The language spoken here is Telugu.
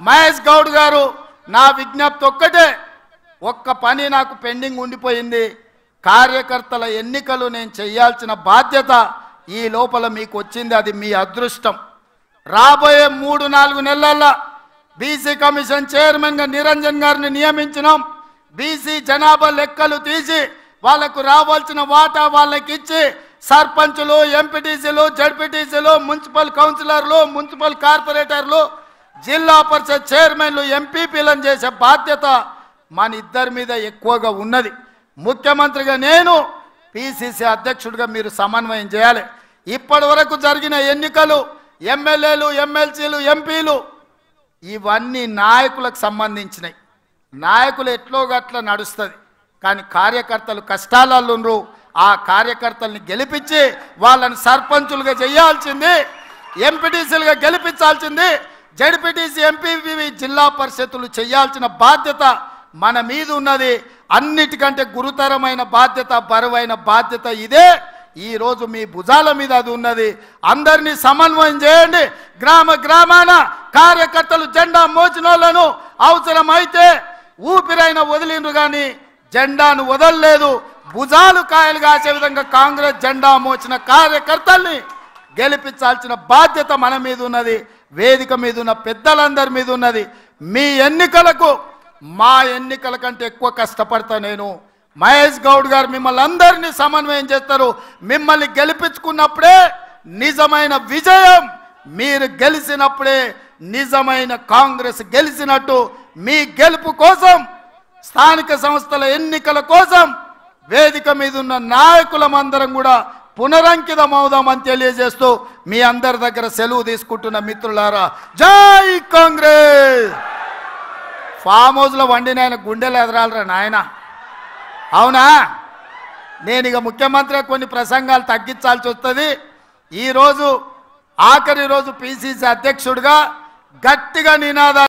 మహేష్ గౌడ్ గారు నా విజ్ఞప్తి ఒక్కటే, ఒక్క పని నాకు పెండింగ్ ఉండిపోయింది. కార్యకర్తల ఎన్నికలు నేను చేయాల్సిన బాధ్యత ఈ లోపల మీకు వచ్చింది. అది మీ అదృష్టం. రాబోయే 3-4 నెలల్లో బీసీ కమిషన్ చైర్మన్గా నిరంజన్ గారిని నియమించినాం. బీసీ జనాభా లెక్కలు తీసి వాళ్ళకు రావాల్సిన వాటా వాళ్ళకి ఇచ్చి సర్పంచులు, ఎంపీటీసీలు, జడ్పీటీసీలు, మున్సిపల్ కౌన్సిలర్లు, మున్సిపల్ కార్పొరేటర్లు, జిల్లా పరిషత్ చైర్మన్లు, ఎంపీపీలను చేసే బాధ్యత మన ఇద్దరి మీద ఎక్కువగా ఉన్నది. ముఖ్యమంత్రిగా నేను, పిసిసి అధ్యక్షుడిగా మీరు సమన్వయం చేయాలి. ఇప్పటి వరకు జరిగిన ఎన్నికలు, ఎమ్మెల్యేలు, ఎమ్మెల్సీలు, ఎంపీలు ఇవన్నీ నాయకులకు సంబంధించినవి. నాయకులు ఎట్లో గట్ల నడుస్తుంది, కానీ కార్యకర్తలు కష్టాలలో ఉన్నారు. ఆ కార్యకర్తల్ని గెలిపించి వాళ్ళని సర్పంచులుగా చేయాల్సింది, ఎంపీటీసీలుగా గెలిపించాల్సింది, జడ్పీటీసీ, ఎంపీపీ, జిల్లా పరిషత్తులు చేయాల్సిన బాధ్యత మన మీద ఉన్నది. అన్నిటికంటే గురుతరమైన బాధ్యత, బరువైన బాధ్యత ఇదే. ఈరోజు మీ భుజాల మీద అది ఉన్నది. అందరినీ సమన్వయం చేయండి. గ్రామ గ్రామాన కార్యకర్తలు జెండా మోచినోళ్లను అవసరమైతే ఊపిరైన వదిలిండ్రు, కానీ జెండాను వదలలేదు. భుజాలు కాయలు కాసే విధంగా కాంగ్రెస్ జెండా మోచిన కార్యకర్తల్ని గెలిపించాల్సిన బాధ్యత మన మీద ఉన్నది. వేదిక మీద ఉన్న పెద్దలందరి మీద ఉన్నది. మీ ఎన్నికలకు మా ఎన్నికల కంటే ఎక్కువ కష్టపడతా నేను. మహేష్ గౌడ్ గారు మిమ్మల్ని అందరినీ సమన్వయం చేస్తారు. మిమ్మల్ని గెలిపించుకున్నప్పుడే నిజమైన విజయం, మీరు గెలిచినప్పుడే నిజమైన కాంగ్రెస్ గెలిచినట్టు. మీ గెలుపు కోసం, స్థానిక సంస్థల ఎన్నికల కోసం వేదిక మీద ఉన్న నాయకులమందరం కూడా పునరంకితమవుదామని తెలియజేస్తూ మీ అందరి దగ్గర సెలవు తీసుకుంటున్న మిత్రులారా, జై కాంగ్రెస్. ఫామ్ హౌస్లో వండిన ఆయన గుండెలు ఎదరాలరా నాయన, అవునా? నేను ఇక ముఖ్యమంత్రిగా కొన్ని ప్రసంగాలు తగ్గించాల్సి వస్తుంది. ఈరోజు ఆఖరి రోజు పిసిసి అధ్యక్షుడిగా గట్టిగా నినాదాలు